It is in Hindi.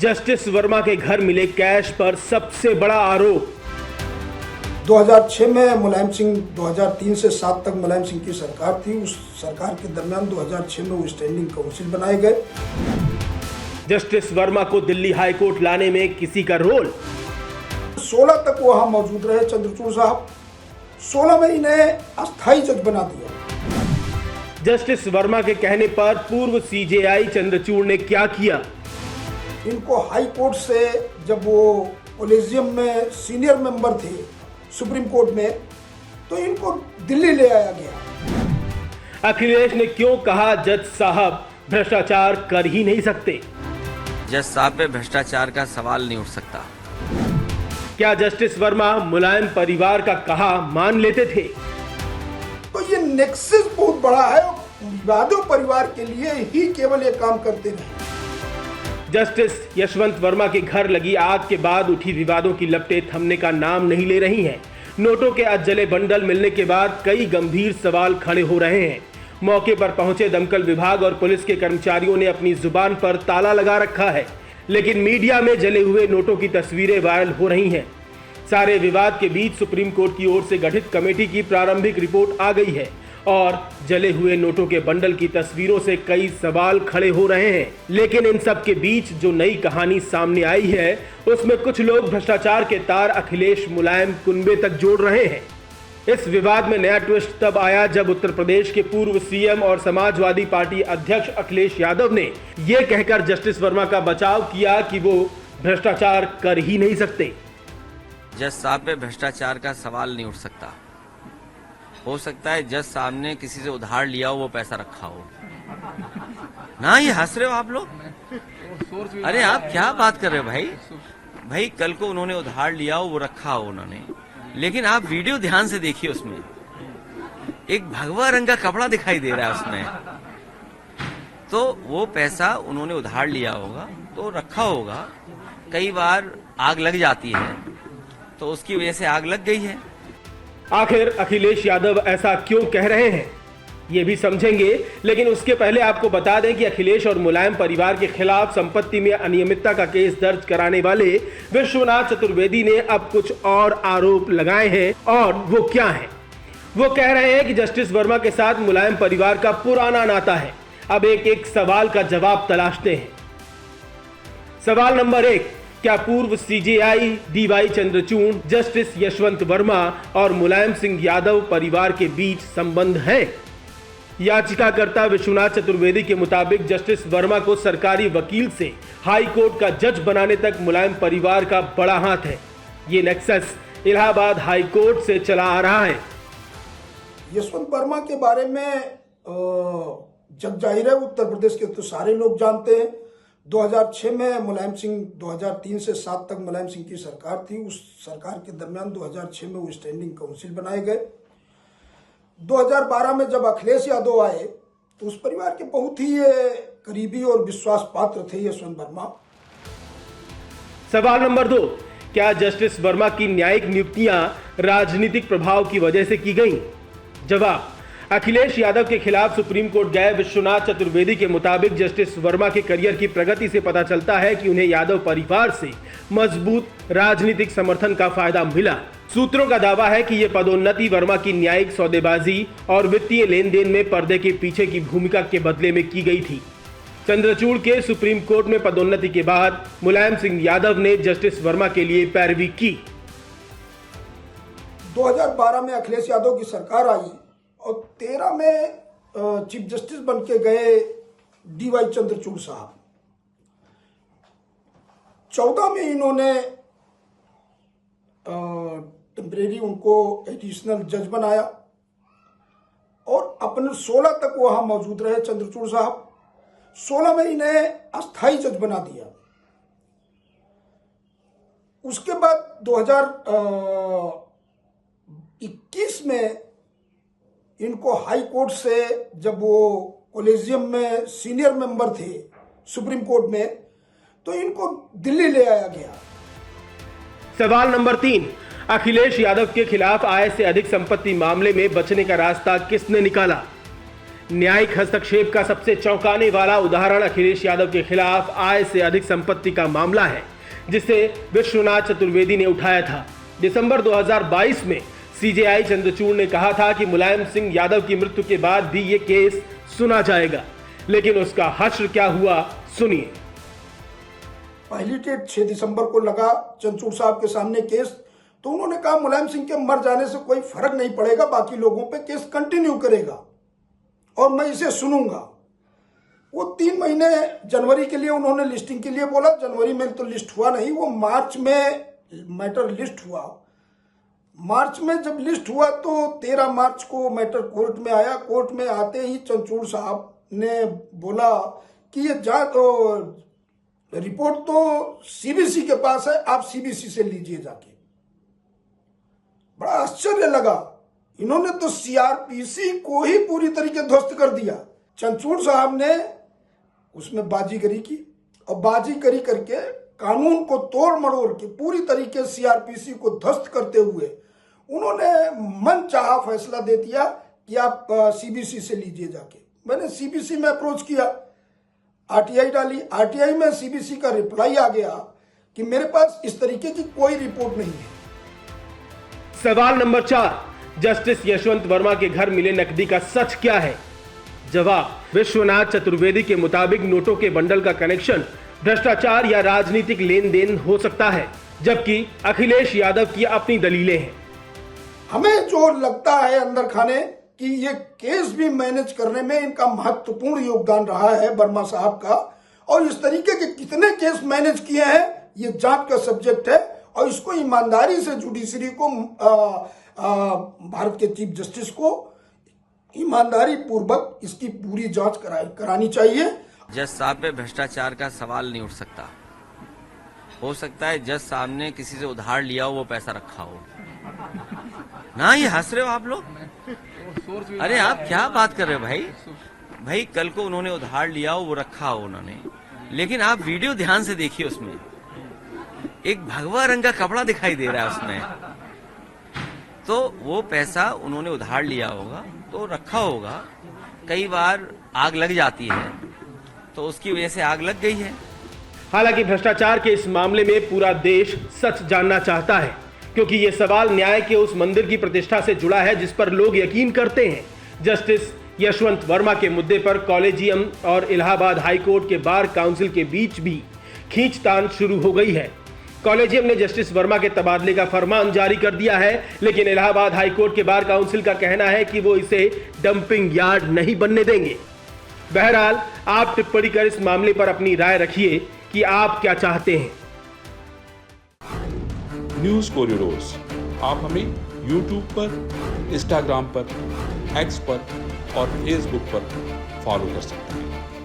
जस्टिस वर्मा के घर मिले कैश पर सबसे बड़ा आरोप। 2006 में मुलायम सिंह 2003 से 7 तक मुलायम सिंह की सरकार थी। उस सरकार के दरमियान 2006 में वो स्टैंडिंग काउंसिल बनाए गए। जस्टिस वर्मा को दिल्ली हाई कोर्ट लाने में किसी का रोल? 16 तक वहां मौजूद रहे चंद्रचूड़ साहब। 16 में इन्हें अस्थायी जज बना दिया। जस्टिस वर्मा के कहने पर पूर्व सीजेआई चंद्रचूड़ ने क्या किया? इनको हाई कोर्ट से, जब वो कॉलेजियम में सीनियर मेंबर थे सुप्रीम कोर्ट में, तो इनको दिल्ली ले आया गया। अखिलेश ने क्यों कहा जज साहब भ्रष्टाचार कर ही नहीं सकते? जज साहब पे भ्रष्टाचार का सवाल नहीं उठ सकता। क्या जस्टिस वर्मा मुलायम परिवार का कहा मान लेते थे? तो ये नेक्सस बहुत बड़ा है। यादव परिवार के लिए ही केवल ये काम करते रहे। जस्टिस यशवंत वर्मा के घर लगी आग के बाद उठी विवादों की लपटें थमने का नाम नहीं ले रही हैं। नोटों के अधजले बंडल मिलने के बाद कई गंभीर सवाल खड़े हो रहे हैं। मौके पर पहुंचे दमकल विभाग और पुलिस के कर्मचारियों ने अपनी जुबान पर ताला लगा रखा है, लेकिन मीडिया में जले हुए नोटों की तस्वीरें वायरल हो रही हैं। सारे विवाद के बीच सुप्रीम कोर्ट की ओर से गठित कमेटी की प्रारंभिक रिपोर्ट आ गई है और जले हुए नोटों के बंडल की तस्वीरों से कई सवाल खड़े हो रहे हैं। लेकिन इन सब के बीच जो नई कहानी सामने आई है, उसमें कुछ लोग भ्रष्टाचार के तार अखिलेश मुलायम कुनबे तक जोड़ रहे हैं। इस विवाद में नया ट्विस्ट तब आया जब उत्तर प्रदेश के पूर्व सीएम और समाजवादी पार्टी अध्यक्ष अखिलेश यादव ने यह कहकर जस्टिस वर्मा का बचाव किया कि वो भ्रष्टाचार कर ही नहीं सकते। जज साहब पे भ्रष्टाचार का सवाल नहीं उठ सकता। हो सकता है जज साहब ने किसी से उधार लिया हो, वो पैसा रखा हो ना। ये हंस रहे हो आप लोग? अरे आप क्या बात कर रहे हो भाई? कल को उन्होंने उधार लिया हो, वो रखा हो उन्होंने, लेकिन आप वीडियो ध्यान से देखिए, उसमें एक भगवा रंग का कपड़ा दिखाई दे रहा है उसमें। तो वो पैसा उन्होंने उधार लिया होगा तो रखा होगा। कई बार आग लग जाती है तो उसकी वजह से आग लग गई है। आखिर अखिलेश यादव ऐसा क्यों कह रहे हैं, ये भी समझेंगे, लेकिन उसके पहले आपको बता दें कि अखिलेश और मुलायम परिवार के खिलाफ संपत्ति में अनियमितता का केस दर्ज कराने वाले विश्वनाथ चतुर्वेदी ने अब कुछ और आरोप लगाए हैं। और वो क्या है? वो कह रहे हैं कि जस्टिस वर्मा के साथ मुलायम परिवार का पुराना नाता है। अब एक एक सवाल का जवाब तलाशते हैं। सवाल नंबर 1, क्या पूर्व CJI DY Chandrachud, justice Yashwant Varma और मुलायम सिंह यादव परिवार के बीच संबंध है? याचिकाकर्ता विश्वनाथ चतुर्वेदी के मुताबिक जस्टिस वर्मा को सरकारी वकील से हाई कोर्ट का जज बनाने तक मुलायम परिवार का बड़ा हाथ है। ये नेक्सस इलाहाबाद हाई कोर्ट से चला आ रहा है। यशवंत वर्मा के बारे में जग जाहिर है, उत्तर प्रदेश के तो सारे लोग जानते हैं। 2006 में मुलायम सिंह 2003 से 7 तक मुलायम सिंह की सरकार थी। उस सरकार के दरमियान 2006 में वो स्टैंडिंग काउंसिल बनाए गए। 2012 में जब अखिलेश यादव आए तो उस परिवार के बहुत ही करीबी और विश्वास पात्र थे यशवंत वर्मा। सवाल नंबर 2, क्या जस्टिस वर्मा की न्यायिक नियुक्तियां राजनीतिक प्रभाव की वजह से की गई? जवाब, अखिलेश यादव के खिलाफ सुप्रीम कोर्ट गए विश्वनाथ चतुर्वेदी के मुताबिक जस्टिस वर्मा के करियर की प्रगति से पता चलता है कि उन्हें यादव परिवार से मजबूत राजनीतिक समर्थन का फायदा मिला। सूत्रों का दावा है कि यह पदोन्नति वर्मा की न्यायिक सौदेबाजी और वित्तीय लेन देन में पर्दे के पीछे की भूमिका के बदले में की गई थी। चंद्रचूड़ के सुप्रीम कोर्ट में पदोन्नति के बाद मुलायम सिंह यादव ने जस्टिस वर्मा के लिए पैरवी की। 2012 में अखिलेश यादव की सरकार आई और 13 में चीफ जस्टिस बन के गए डीवाई चंद्रचूड़ साहब। 14 में इन्होंने टेम्परेरी उनको एडिशनल जज बनाया और अपने 16 तक वहां मौजूद रहे चंद्रचूड़ साहब। 16 में इन्हें अस्थायी जज बना दिया। उसके बाद 2021 में इनको हाई कोर्ट से, जब वो कॉलेजियम में सीनियर मेंबर थे सुप्रीम कोर्ट में, तो इनको दिल्ली ले आया गया। सवाल नंबर 3, अखिलेश यादव के खिलाफ आय से अधिक संपत्ति मामले में बचने का रास्ता किसने निकाला? न्यायिक हस्तक्षेप का सबसे चौंकाने वाला उदाहरण अखिलेश यादव के खिलाफ आय से अधिक संपत्ति का मामला है, जिसे विश्वनाथ चतुर्वेदी ने उठाया था। दिसंबर 2022 में सीजेआई चंद्रचूड़ ने कहा था कि मुलायम सिंह यादव की मृत्यु के बाद भी ये केस सुना जाएगा, लेकिन उसका हश्र क्या हुआ, सुनिए। पहली डेट 6 दिसंबर को लगा चंद्रचूड़ साहब के सामने केस, तो उन्होंने कहा मुलायम सिंह के मर जाने से कोई फर्क नहीं पड़ेगा, बाकी लोगों पे केस कंटिन्यू करेगा और मैं इसे सुनूंगा। वो 3 महीने जनवरी के लिए उन्होंने लिस्टिंग के लिए बोला, जनवरी में तो लिस्ट हुआ नहीं, वो मार्च में मैटर लिस्ट हुआ। मार्च में जब लिस्ट हुआ तो 13 मार्च को मैटर कोर्ट में आया। कोर्ट में आते ही चंद्रचूड़ साहब ने बोला कि ये रिपोर्ट तो सीबीसी के पास है, आप सीबीसी से लीजिए जाके। बड़ा आश्चर्य लगा, इन्होंने तो सीआरपीसी को ही पूरी तरीके ध्वस्त कर दिया। चंद्रचूड़ साहब ने उसमें बाजीगरी की और बाजीगरी करके कानून को तोड़ मरोड़ के पूरी तरीके सीआरपीसी को ध्वस्त करते हुए उन्होंने मनचाहा फैसला दे दिया कि आप सीबीसी से लीजिए जाके। मैंने सीबीसी में अप्रोच किया, आरटीआई डाली, आरटीआई में सीबीसी का रिप्लाई आ गया कि मेरे पास इस तरीके की कोई रिपोर्ट नहीं है। सवाल नंबर 4, जस्टिस यशवंत वर्मा के घर मिले नकदी का सच क्या है? जवाब, विश्वनाथ चतुर्वेदी के मुताबिक नोटों के बंडल का कनेक्शन भ्रष्टाचार या राजनीतिक लेन देन हो सकता है, जबकि अखिलेश यादव की अपनी दलीलें हैं। हमें जो लगता है अंदर खाने कि ये केस भी मैनेज करने में इनका महत्वपूर्ण योगदान रहा है वर्मा साहब का, और इस तरीके के कितने केस मैनेज किए हैं ये जांच का सब्जेक्ट है, और इसको ईमानदारी से जुडिशरी को भारत के चीफ जस्टिस को ईमानदारी पूर्वक इसकी पूरी जांच करानी चाहिए। जज साहब पे भ्रष्टाचार का सवाल नहीं उठ सकता। हो सकता है जज साहब ने किसी से उधार लिया हो, वो पैसा रखा हो ना। ये हंस रहे हो आप लोग? अरे आप क्या बात कर रहे हो भाई? कल को उन्होंने उधार लिया हो, वो रखा हो उन्होंने, लेकिन आप वीडियो ध्यान से देखिए, उसमें एक भगवा रंग का कपड़ा दिखाई दे रहा है उसमें। तो वो पैसा उन्होंने उधार लिया होगा तो रखा होगा। कई बार आग लग जाती है तो उसकी वजह से आग लग गई है। हालांकि भ्रष्टाचार के इस मामले में पूरा देश सच जानना चाहता है, क्योंकि ये सवाल न्याय के उस मंदिर की प्रतिष्ठा से जुड़ा है जिस पर लोग यकीन करते हैं। जस्टिस यशवंत वर्मा के मुद्दे पर कॉलेजियम और इलाहाबाद हाईकोर्ट के बार काउंसिल के बीच भी खींचतान शुरू हो गई है। कॉलेजियम ने जस्टिस वर्मा के तबादले का फरमान जारी कर दिया है, लेकिन इलाहाबाद हाईकोर्ट के बार काउंसिल का कहना है कि वो इसे डंपिंग यार्ड नहीं बनने देंगे। बहरहाल, आप टिप्पणी कर इस मामले पर अपनी राय रखिए कि आप क्या चाहते हैं। न्यूज़ कोरिडोर्स आप हमें यूट्यूब पर, इंस्टाग्राम पर, एक्स पर और फेसबुक पर फॉलो कर सकते हैं।